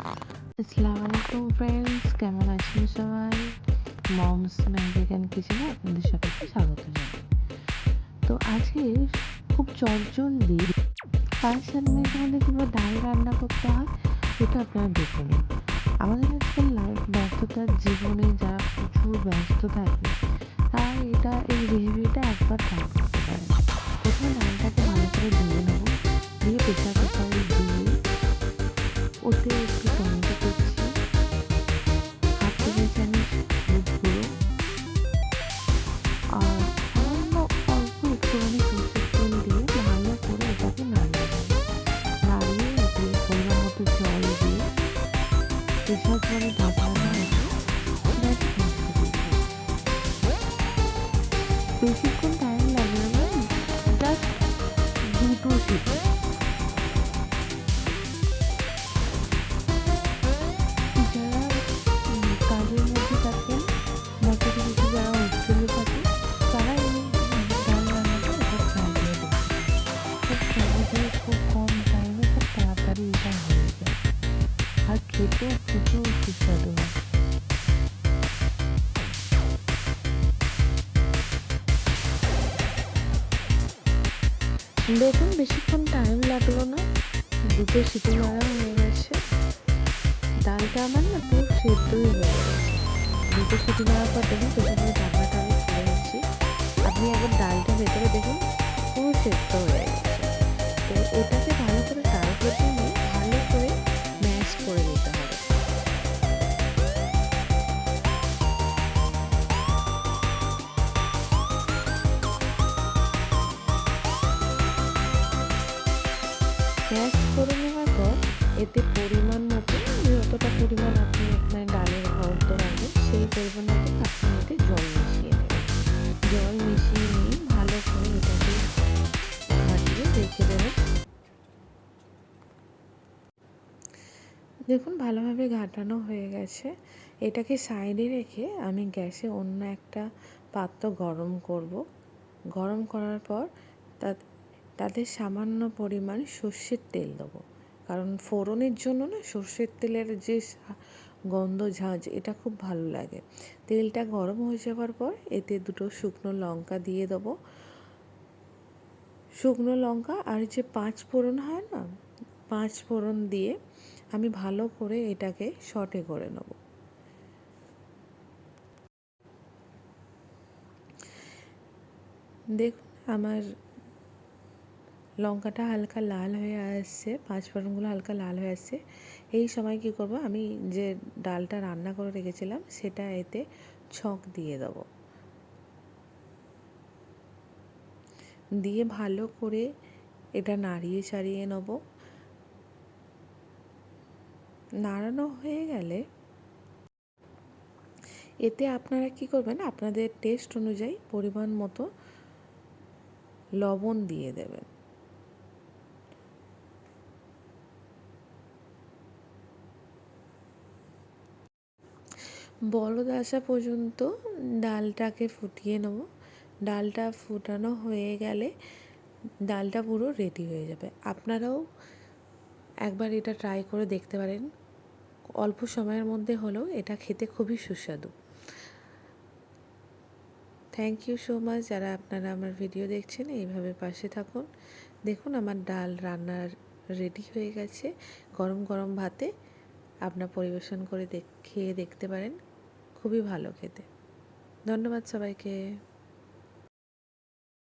আসসালামু আলাইকুম ফ্রেন্ডস, কেমন আছেন সবাই? মমস মেক্সিকান কিচেনে আপনাদের সবাইকে স্বাগত জানাই। তো আজকে খুব চটজলদি 5-7 মিনিটের মধ্যে কীভাবে ডাল রান্না করতে হয় সেটা আপনারা দেখে নিন। আমাদের আজকাল লাইফ ব্যস্ততার জীবনে যারা প্রচুর ব্যস্ত থাকে তারা এই রেসিপিটা একবার ট্রাই করতে পারেন। প্রথমে ডালটাকে ভালো করে ধুয়ে নেব, দিয়ে প্রেসার কুকারে দিয়ে ওতে একটু টমেটো কুচি, হাফ টেবিল চামচ হলুদ গুঁড়ো আর সামান্য অল্প একটুখানি সরষের তেল দিয়ে ভালো করে এটাকে নাড়িয়ে দেবো। নাড়িয়ে এতে পরিমাণ মতো জল দিয়ে প্রেসার কুকারে ঢাকনাটা রেখে জাস্ট মিশিয়ে দিতে হবে। বেশিক্ষণ টাইম লাগবে না, জাস্ট 2টো সিটি। যারা কাজের মধ্যে থাকেন বা কিছু কিছু যারা হোস্টেলে থাকে তারা এই ডাল রান্নাটা এটা ট্রাই করে দেখবে। খুব সহজে, খুব কম টাইমে, খুব তাড়াতাড়ি এটা হয়ে যায় আর খেতেও প্রচুর সুস্বাদু হয়। দেখুন বেশিক্ষণ টাইম লাগলো না, 2টো সিটি মারা হয়ে গেছে। ডালটা আমার না পুরো সেদ্ধই হয়ে গেছে। 2টো সিটি মারার পর দেখুন প্রেসার ঢাকনাটা আমি খুলে নিচ্ছি। আপনি একবার ডালটা ভেতরে দেখুন পুরো সেদ্ধ হয়ে গেছে। তো এটাকে ভালো করে তাড়াতাড়ি নিয়ে ভালো করে ম্যাশ করে নিতে হবে। ম্যাশ করে নেওয়ার পর এতে পরিমাণ মতো, যতটা পরিমাণ আপনি আপনার ডালের ঘনত্ব রাখবেন সেই পরিমাণ মতো আপনি এতে জল মিশিয়ে নেবেন। জল মিশিয়ে নিয়ে ভালো করে এটাকে ঘাটিয়ে রেখে দেবেন। দেখুন ভালোভাবে ঘাটানো হয়ে গেছে। এটাকে সাইডে রেখে আমি গ্যাসে অন্য একটা পাত্র গরম করব। গরম করার পর তাতে সামান্য পরিমাণ সর্ষের তেল দেবো, কারণ ফোড়নের জন্য না সর্ষের তেলের যে গন্ধ ঝাঁঝ এটা খুব ভালো লাগে। তেলটা গরম হয়ে যাওয়ার পর এতে 2টো শুকনো লঙ্কা দিয়ে দেবো। শুকনো লঙ্কা আর যে 5 ফোড়ন হয় না, 5 ফোড়ন দিয়ে আমি ভালো করে এটাকে সটে করে নেব। দেখুন আমার লঙ্কাটা হালকা লাল হয়ে আসছে, 5 ফোড়নগুলো হালকা লাল হয়ে আসছে। এই সময় কী করব, আমি যে ডালটা রান্না করে রেখেছিলাম সেটা এতে ছক দিয়ে দেব। দিয়ে ভালো করে এটা নাড়িয়ে চাড়িয়ে নেব। নাড়ানো হয়ে গেলে এতে আপনারা কি করবেন, আপনাদের টেস্ট অনুযায়ী পরিমাণ মতো লবণ দিয়ে দেবেন। বলদ আসা পর্যন্ত ডালটাকে ফুটিয়ে নেব। ডালটা ফুটানো হয়ে গেলে ডালটা পুরো রেডি হয়ে যাবে। আপনারাও একবার এটা ট্রাই করে দেখতে পারেন। অল্প সময়ের মধ্যে হলেও এটা খেতে খুবই সুস্বাদু। থ্যাংক ইউ সো মাচ যারা আপনারা আমার ভিডিও দেখছেন, এইভাবে পাশে থাকুন। দেখুন আমার ডাল রান্নার রেডি হয়ে গেছে। গরম গরম ভাতে আপনার পরিবেশন করে খেয়ে দেখতে পারেন, খুবই ভালো খেতে। ধন্যবাদ সবাইকে।